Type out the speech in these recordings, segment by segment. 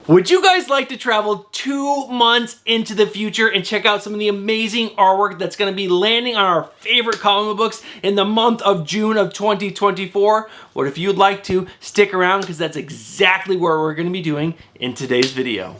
Would you guys like to travel 2 months into the future and check out some of the amazing artwork that's going to be landing on our favorite comic books in the month of June of 2024? Well, if you'd like to, stick around because that's exactly what we're going to be doing in today's video.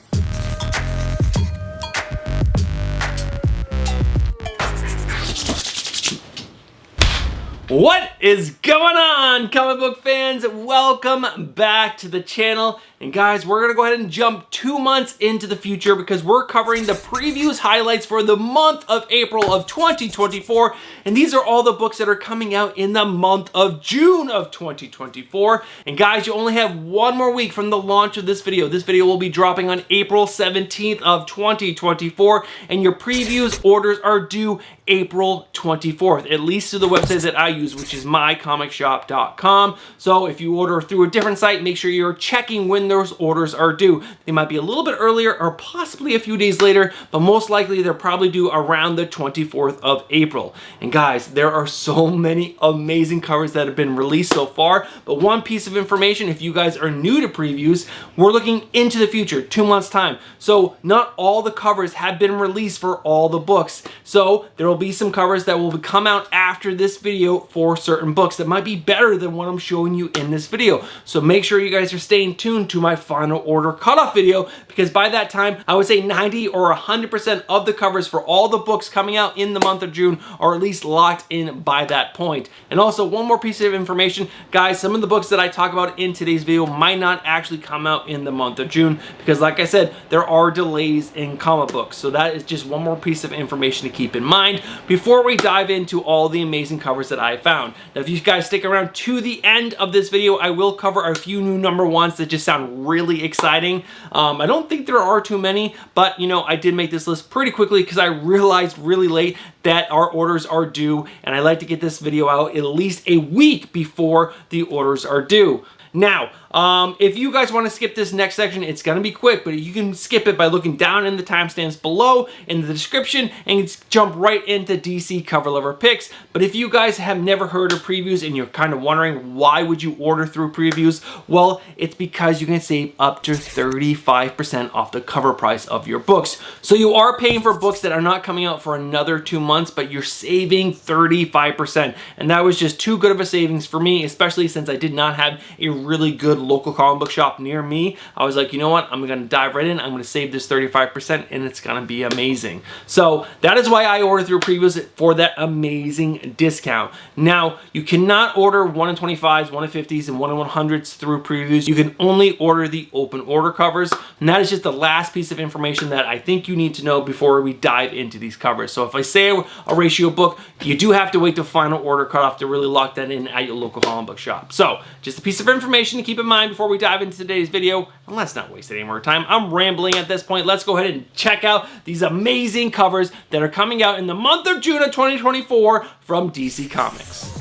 What is going on, comic book fans? Welcome back to the channel. And guys, we're gonna go ahead and jump 2 months into the future because we're covering the previews highlights for the month of April of 2024. And these are all the books that are coming out in the month of June of 2024. And guys, you only have 1 more week from the launch of this video. This video will be dropping on April 17th of 2024. And your previews orders are due April 24th, at least to the website that I use, which is MyComicShop.com. So if you order through a different site, make sure you're checking when those orders are due. They might be a little bit earlier or possibly a few days later, but most likely they're probably due around the 24th of April. And guys, there are so many amazing covers that have been released so far, but one piece of information, if you guys are new to previews, we're looking into the future, 2 months time. So not all the covers have been released for all the books. So there will be some covers that will come out after this video for certain books that might be better than what I'm showing you in this video. So make sure you guys are staying tuned to my final order cutoff video, because by that time, I would say 90 or 100% of the covers for all the books coming out in the month of June are at least locked in by that point. And also, one more piece of information, guys, some of the books that I talk about in today's video might not actually come out in the month of June, because like I said, there are delays in comic books. So that is just one more piece of information to keep in mind before we dive into all the amazing covers that I found. Now, if you guys stick around to the end of this video, I will cover a few new #1s that just sound really exciting. I don't think there are too many, but you know, I did make this list pretty quickly because I realized really late that our orders are due, and I like to get this video out at least a week before the orders are due. Now, if you guys want to skip this next section, it's going to be quick, but you can skip it by looking down in the timestamps below in the description and jump right into DC cover lover picks. But if you guys have never heard of previews and you're kind of wondering why would you order through previews, well, it's because you can save up to 35% off the cover price of your books. So you are paying for books that are not coming out for another 2 months, but you're saving 35%. And that was just too good of a savings for me, especially since I did not have a really good local comic book shop near me. I was like, you know what? I'm going to dive right in. I'm going to save this 35% and it's going to be amazing. So that is why I order through previews for that amazing discount. Now, you cannot order 1 in 25s, 1 in 50s, and 1 in 100s through previews. You can only order the open order covers. And that is just the last piece of information that I think you need to know before we dive into these covers. So if I say a ratio book, you do have to wait till final order cutoff to really lock that in at your local comic book shop. So just a piece of information to keep in mind before we dive into today's video. And let's not waste any more time. I'm rambling at this point. Let's go ahead and check out these amazing covers that are coming out in the month of June of 2024 from DC Comics.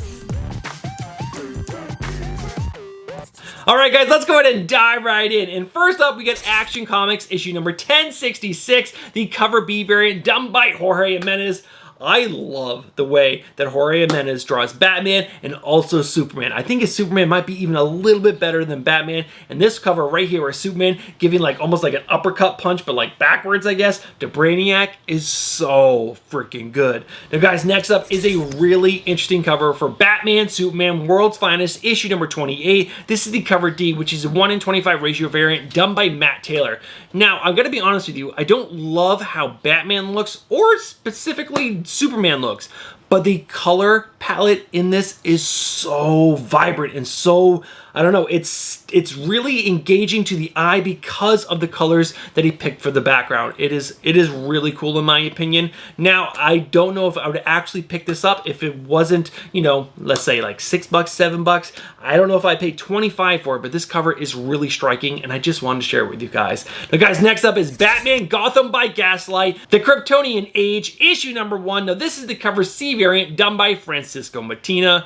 All right, guys, let's go ahead and dive right in. And first up, we got Action Comics issue number 1066, the cover B variant done by Jorge Jimenez. I love the way that Jorge Jimenez draws Batman and also Superman. I think his Superman might be even a little bit better than Batman. And this cover right here where Superman giving like almost like an uppercut punch, but like backwards, I guess, to Brainiac is so freaking good. Now, guys, next up is a really interesting cover for Batman, Superman, World's Finest, issue number 28. This is the cover D, which is a 1 in 25 ratio variant done by Matt Taylor. Now, I'm going to be honest with you. I don't love how Batman looks, or specifically Superman looks, but the color palette in this is so vibrant and so, I don't know, it's really engaging to the eye because of the colors that he picked for the background. It is really cool in my opinion. Now, I don't know if I would actually pick this up if it wasn't, you know, let's say like $6, $7. I don't know if I paid $25 for it, but this cover is really striking and I just wanted to share it with you guys. Now, guys, next up is Batman Gotham by Gaslight, the Kryptonian Age, issue number 1. Now, this is the cover C variant done by Francisco Mattina.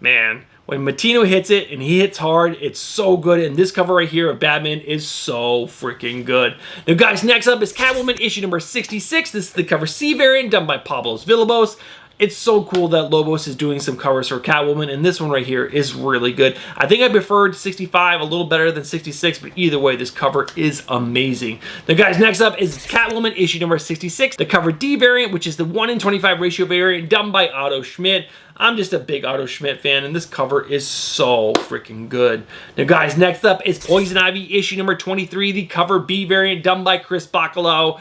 Man, when Matino hits it, and he hits hard, it's so good. And this cover right here of Batman is so freaking good. Now, guys, next up is Catwoman issue number 66. This is the cover C variant done by Pablos Villalobos. it's so cool that Lobos is doing some covers for Catwoman, and this one right here is really good. I think I preferred 65 a little better than 66, but either way, this cover is amazing. Now guys, next up is Catwoman issue number 66, the cover D variant, which is the 1:25 ratio variant done by Otto Schmidt. I'm just a big Otto Schmidt fan, and this cover is so freaking good. Now guys, next up is Poison Ivy issue number 23, the cover B variant done by Chris Bacalo.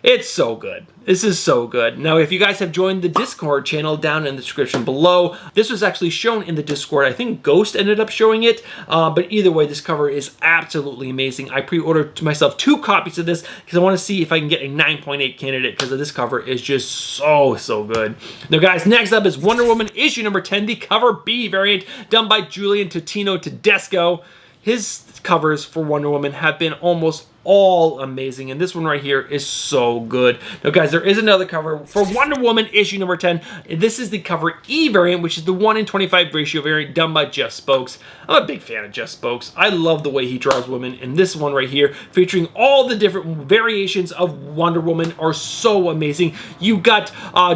It's so good. This is so good. Now, if you guys have joined the Discord channel down in the description below, this was actually shown in the Discord. I think Ghost ended up showing it, but either way, this cover is absolutely amazing. I pre-ordered to myself 2 copies of this because I want to see if I can get a 9.8 candidate because this cover is just so good. Now, guys, next up is Wonder Woman issue number 10, the cover B variant done by Julian Totino Tedesco. His covers for Wonder Woman have been almost all amazing, and this one right here is so good. Now guys, there is another cover for Wonder Woman issue number 10. This is the cover E variant, which is the 1:25 ratio variant done by Jeff Spokes. I'm a big fan of Jeff Spokes. I love the way he draws women, and this one right here featuring all the different variations of Wonder Woman are so amazing. You got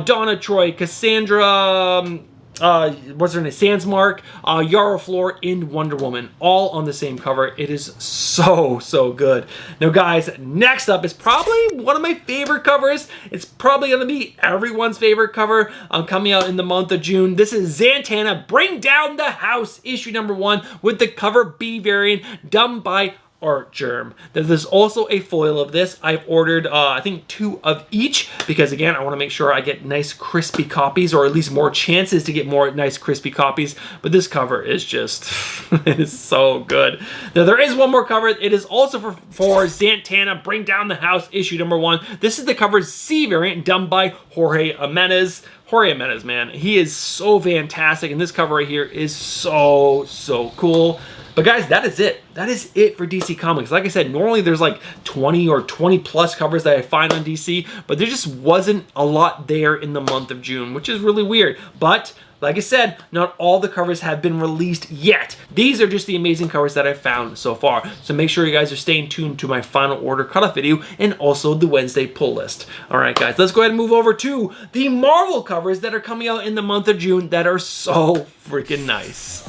Donna Troy, Cassandra, what's her name? Sandsmark, Yara Flor, and Wonder Woman, all on the same cover. It is so good. Now guys, next up is probably one of my favorite covers. It's probably going to be everyone's favorite cover coming out in the month of June. This is Zatanna Bring Down the House issue number 1 with the cover B variant done by Art Germ. There's also a foil of this. I've ordered, I think 2 of each because, again, I want to make sure I get nice crispy copies, or at least more chances to get more nice crispy copies. But this cover is just, it is so good. Now, there is one more cover. It is also for Zatanna Bring Down the House issue number 1. This is the cover C variant done by Jorge Jimenez. Jorge Jimenez, man, he is so fantastic, and this cover right here is so cool. But guys, that is it. That is it for DC Comics. Like I said, normally there's like 20 or 20 plus covers that I find on DC, but there just wasn't a lot there in the month of June, which is really weird. But like I said, not all the covers have been released yet. These are just the amazing covers that I've found so far. So make sure you guys are staying tuned to my final order cutoff video and also the Wednesday pull list. All right, guys, let's go ahead and move over to the Marvel covers that are coming out in the month of June that are so freaking nice.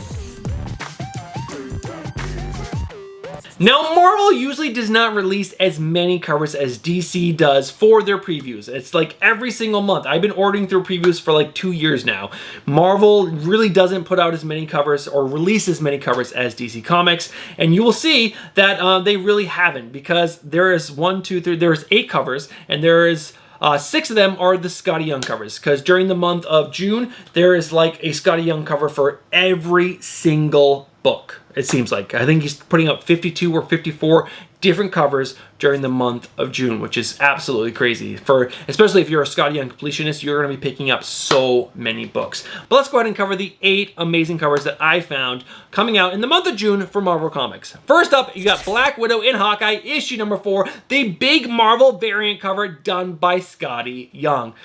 Now, Marvel usually does not release as many covers as DC does for their previews. It's like every single month. I've been ordering through previews for like 2 years now. Marvel really doesn't put out as many covers or release as many covers as DC Comics, and you will see that they really haven't, because there is 1, 2, 3, there's 8 covers, and there is 6 of them are the Scotty Young covers, because during the month of June, there is like a Scotty Young cover for every single book, it seems like. I think he's putting up 52 or 54 different covers during the month of June, which is absolutely crazy. Especially if you're a Scotty Young completionist, you're going to be picking up so many books. But let's go ahead and cover the 8 amazing covers that I found coming out in the month of June for Marvel Comics. First up, you got Black Widow and Hawkeye issue number 4, the big Marvel variant cover done by Scotty Young.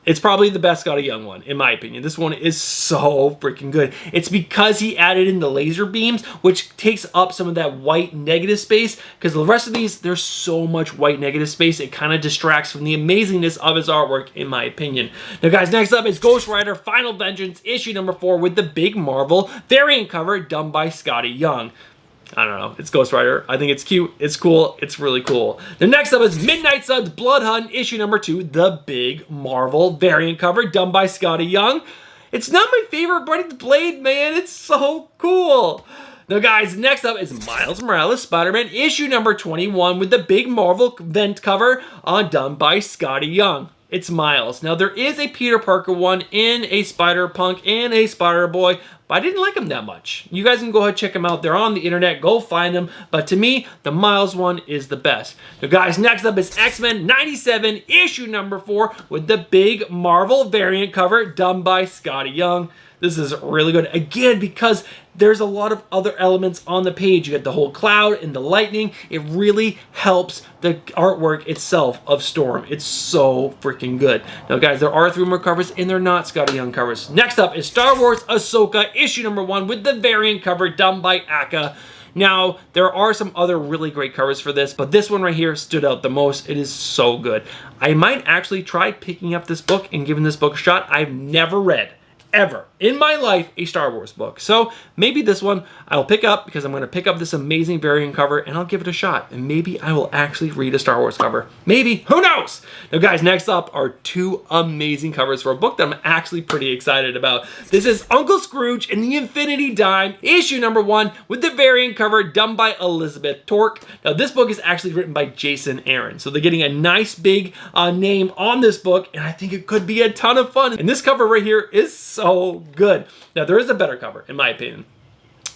It's probably the best Scotty Young one, in my opinion. This one is so freaking good. It's because he added in the laser beams, which takes up some of that white negative space, because the rest of these, there's so much white negative space, it kind of distracts from the amazingness of his artwork, in my opinion. Now, guys, next up is Ghost Rider Final Vengeance issue number 4 with the big Marvel variant cover done by Scotty Young. I don't know. It's Ghost Rider. I think it's cute. It's cool. It's really cool. The next up is Midnight Suns Blood Hunt issue number 2, the big Marvel variant cover done by Scotty Young. It's not my favorite, but it's Blade, man. It's so cool. Now, guys, next up is Miles Morales Spider-Man issue number 21 with the big Marvel event cover done by Scotty Young. It's Miles. Now, there is a Peter Parker one in a Spider-Punk and a Spider-Boy, but I didn't like them that much. You guys can go ahead and check them out. They're on the internet. Go find them. But to me, the Miles one is the best. Now, guys, next up is X-Men 97 issue number 4 with the big Marvel variant cover done by Scotty Young. This is really good. Again, because there's a lot of other elements on the page. You got the whole cloud and the lightning. It really helps the artwork itself of Storm. It's so freaking good. Now, guys, there are 3 more covers, and they're not Scotty Young covers. Next up is Star Wars Ahsoka issue number 1 with the variant cover done by Aka. Now, there are some other really great covers for this, but this one right here stood out the most. It is so good. I might actually try picking up this book and giving this book a shot. I've never read, ever in my life, a Star Wars book. So maybe this one I'll pick up because I'm going to pick up this amazing variant cover and I'll give it a shot. And maybe I will actually read a Star Wars cover. Maybe, who knows? Now guys, next up are two amazing covers for a book that I'm actually pretty excited about. This is Uncle Scrooge and the Infinity Dime, issue number 1 with the variant cover done by Elizabeth Torque. Now this book is actually written by Jason Aaron. So they're getting a nice big name on this book and I think it could be a ton of fun. And this cover right here is so good. Now there is a better cover in my opinion.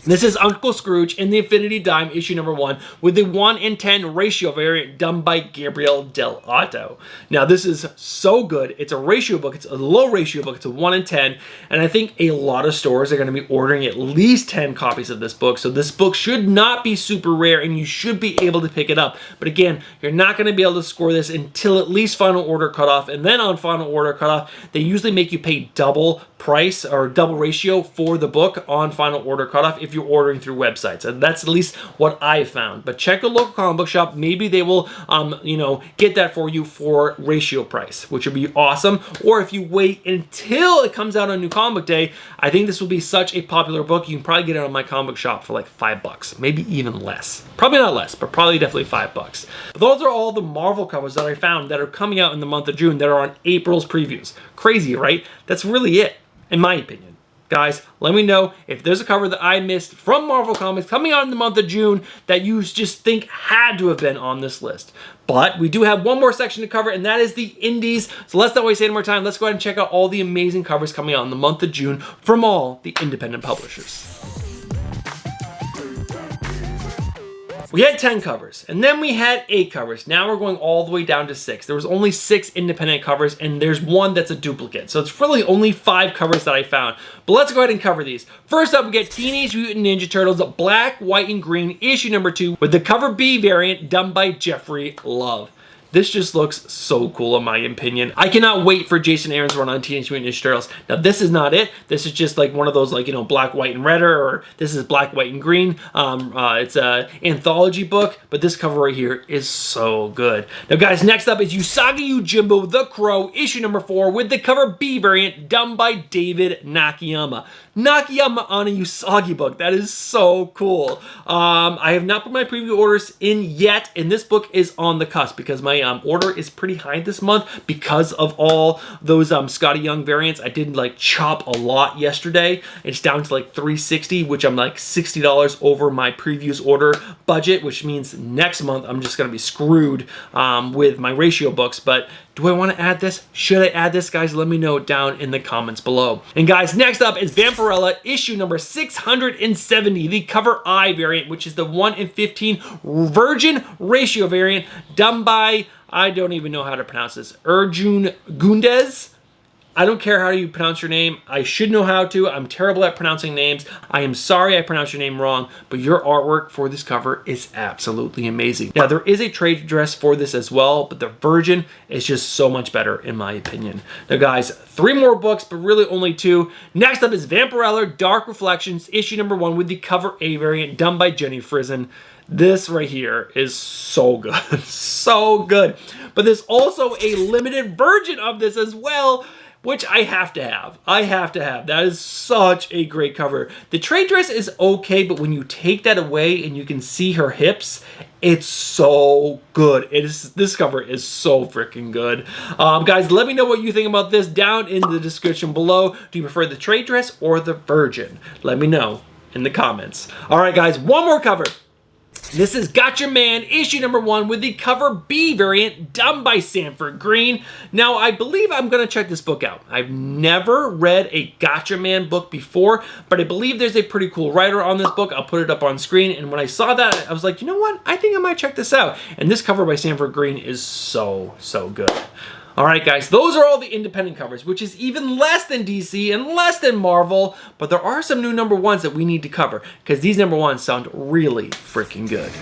This is Uncle Scrooge in the Infinity Dime, issue number 1, with the 1:10 ratio variant done by Gabriel Del Otto. Now, this is so good. It's a ratio book. It's a low ratio book. It's a 1:10, and I think a lot of stores are going to be ordering at least 10 copies of this book, so this book should not be super rare, and you should be able to pick it up. But again, you're not going to be able to score this until at least final order cutoff, and then on final order cutoff, they usually make you pay double price or double ratio for the book on final order cutoff if you're ordering through websites. And that's at least what I found. But check a local comic book shop. Maybe they will, get that for you for ratio price, which would be awesome. Or if you wait until it comes out on New Comic Book Day, I think this will be such a popular book. You can probably get it on MyComicShop for like $5, maybe even less. Probably not less, but probably definitely $5. But those are all the Marvel covers that I found that are coming out in the month of June that are on April's previews. Crazy, right? That's really it, in my opinion. Guys, let me know if there's a cover that I missed from Marvel Comics coming out in the month of June that you just think had to have been on this list. But we do have one more section to cover, and that is the indies. So let's not waste any more time. Let's go ahead and check out all the amazing covers coming out in the month of June from all the independent publishers. We had 10 covers, and then we had 8 covers. Now we're going all the way down to 6. There was only 6 independent covers, and there's one that's a duplicate. So it's really only 5 covers that I found. But let's go ahead and cover these. First up, we get Teenage Mutant Ninja Turtles Black, White, and Green, issue number 2, with the cover B variant done by Jeffrey Love. This just looks so cool in my opinion. I cannot wait for Jason Aaron's run on Teenage Mutant Ninja Turtles. Now this is not it. This is just like one of those black, white, and red, or this is black, white, and green. It's a anthology book, but this cover right here is so good. Now guys, next up is Usagi Yojimbo The Crow, issue number 4, with the cover B variant done by David Nakayama. Nakayama on a Usagi book. That is so cool. I have not put my preview orders in yet, and this book is on the cusp because my order is pretty high this month because of all those Scotty Young variants. I did chop a lot yesterday. It's down to $360, which I'm $60 over my previous order budget, which means next month I'm just gonna be screwed with my ratio books. But do I want to add this? Should I add this, guys? Let me know down in the comments below. And guys, next up is Vampirella, issue number 670, the cover I variant, which is the 1:15 virgin ratio variant done by, I don't even know how to pronounce this, Erjun Gundez. I don't care how you pronounce your name. I should know how to. I'm terrible at pronouncing names. I am sorry I pronounced your name wrong, but your artwork for this cover is absolutely amazing. Now, there is a trade dress for this as well, but the Virgin is just so much better in my opinion. Now, guys, 3 more books, but really only 2. Next up is Vampirella Dark Reflections, issue number 1, with the cover A variant done by Jenny Frison. This right here is so good, so good. But there's also a limited version of this as well, which I have to have. I have to have. That is such a great cover. The trade dress is okay, but when you take that away and you can see her hips, it's so good. This cover is so freaking good. Guys, let me know what you think about this down in the description below. Do you prefer the trade dress or the Virgin? Let me know in the comments. All right, guys, one more cover. This is Gotcha Man, issue number 1, with the cover B variant done by Sanford Green. Now, I believe I'm going to check this book out. I've never read a Gotcha Man book before, but I believe there's a pretty cool writer on this book. I'll put it up on screen, and when I saw that, I was like, you know what? I think I might check this out. And this cover by Sanford Green is so, so good. All right, guys, those are all the independent covers, which is even less than DC and less than Marvel, but there are some new number 1s that we need to cover because these number 1s sound really freaking good.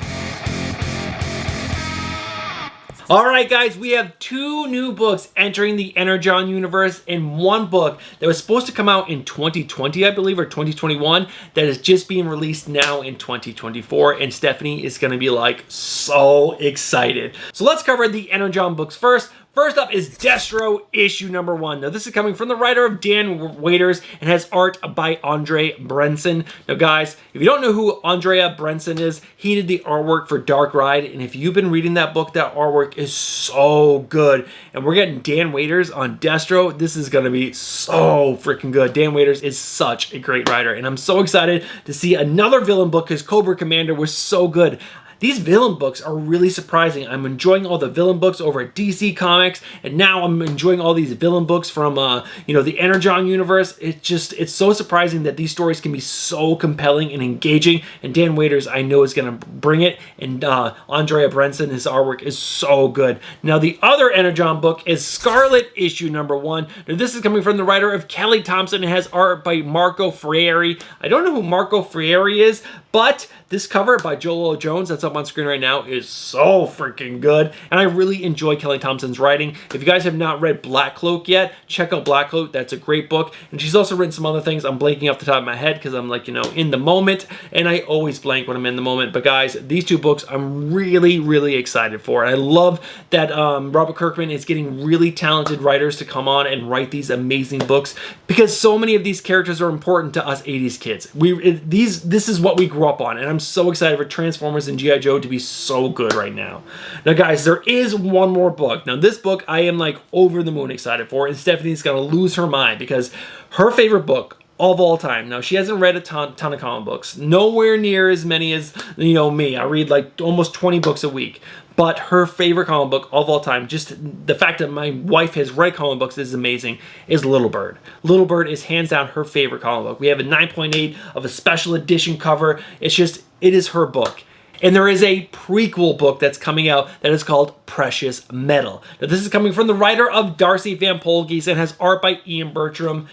All right, guys, we have 2 new books entering the Energon universe in one book that was supposed to come out in 2020, I believe, or 2021, that is just being released now in 2024, and Stephanie is going to be like so excited. So let's cover the Energon books first. First up is Destro issue number 1. Now this is coming from the writer of Dan Waiters and has art by Andre Brenson. Now guys, if you don't know who Andrea Brenson is, he did the artwork for Dark Ride, and if you've been reading that book, that artwork is so good. And we're getting Dan Waiters on Destro. This is gonna be so freaking good. Dan Waiters is such a great writer, and I'm so excited to see another villain book because Cobra Commander was so good. These villain books are really surprising. I'm enjoying all the villain books over at DC Comics, and now I'm enjoying all these villain books from, the Energon universe. It's so surprising that these stories can be so compelling and engaging, and Dan Waiters, I know, is going to bring it, and Andrea Brenson, his artwork is so good. Now, the other Energon book is Scarlet issue number 1. Now, this is coming from the writer of Kelly Thompson and has art by Marco Freire. I don't know who Marco Freire is, but this cover by Joel O. Jones that's up on screen right now is so freaking good, and I really enjoy Kelly Thompson's writing. If you guys have not read Black Cloak yet, check out Black Cloak. That's a great book, and she's also written some other things. I'm blanking off the top of my head because I'm like, in the moment, and I always blank when I'm in the moment. But guys, these 2 books I'm really, really excited for, and I love that Robert Kirkman is getting really talented writers to come on and write these amazing books, because so many of these characters are important to us 80s kids. This is what we grew up on, and I'm so excited for Transformers and G.I. Joe to be so good right now. Now guys, there is one more book. Now this book I am like over the moon excited for, and Stephanie's gonna lose her mind because her favorite book of all time. Now, she hasn't read a ton of comic books, nowhere near as many as me. I read like almost 20 books a week. But her favorite comic book of all time, just the fact that my wife has read comic books is amazing, is Little Bird. Little Bird is hands down her favorite comic book. We have a 9.8 of a special edition cover. It is her book. And there is a prequel book that's coming out that is called Precious Metal. Now, this is coming from the writer of Darcy Van Polges and has art by Ian Bertram.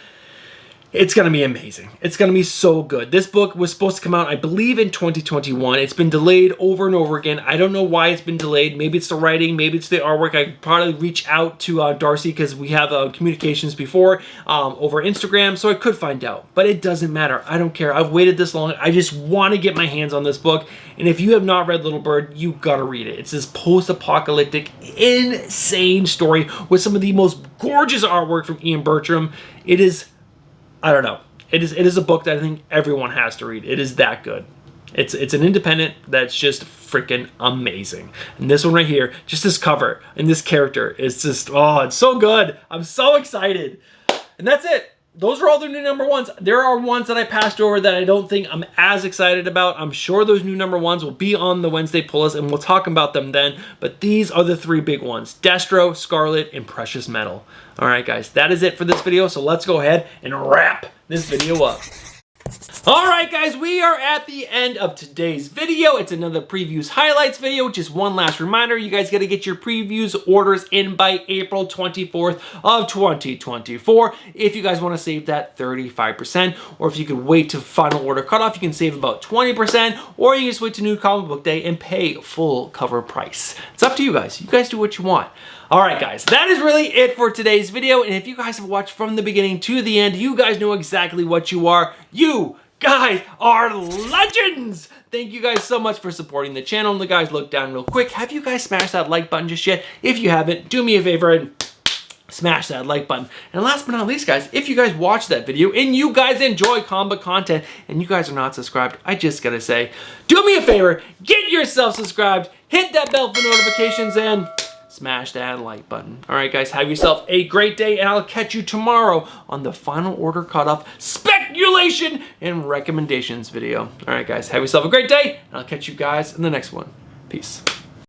It's going to be amazing. It's going to be so good. This book was supposed to come out, I believe, in 2021. It's been delayed over and over again. I don't know why it's been delayed. Maybe it's the writing. Maybe it's the artwork. I could probably reach out to Darcy because we have communications before over Instagram, so I could find out. But it doesn't matter. I don't care. I've waited this long. I just want to get my hands on this book. And if you have not read Little Bird, you got to read it. It's this post-apocalyptic, insane story with some of the most gorgeous artwork from Ian Bertram. It is... I don't know. It is a book that I think everyone has to read. It is that good. It's an independent that's just freaking amazing. And this one right here, just this cover and this character is just, oh, it's so good. I'm so excited. And that's it. Those are all the new number 1s. There are ones that I passed over that I don't think I'm as excited about. I'm sure those new number 1s will be on the Wednesday pull-list, and we'll talk about them then. But these are the 3 big ones: Destro, Scarlet, and Precious Metal. All right, guys, that is it for this video. So let's go ahead and wrap this video up. All right, guys, we are at the end of today's video. It's another previews highlights video. Just one last reminder, you guys got to get your previews orders in by April 24th of 2024. If you guys want to save that 35%, or if you could wait to final order cutoff, you can save about 20%, or you can just wait to New Comic Book Day and pay full cover price. It's up to you guys. You guys do what you want. All right, guys, that is really it for today's video. And if you guys have watched from the beginning to the end, you guys know exactly what you are. You guys are legends! Thank you guys so much for supporting the channel. And the guys, look down real quick. Have you guys smashed that like button just yet? If you haven't, do me a favor and smash that like button. And last but not least, guys, if you guys watch that video and you guys enjoy comic content and you guys are not subscribed, I just gotta say, do me a favor, get yourself subscribed, hit that bell for notifications, and smash that like button. All right, guys, have yourself a great day, and I'll catch you tomorrow on the final order cutoff speculation and recommendations video. All right, guys, have yourself a great day, and I'll catch you guys in the next one. Peace.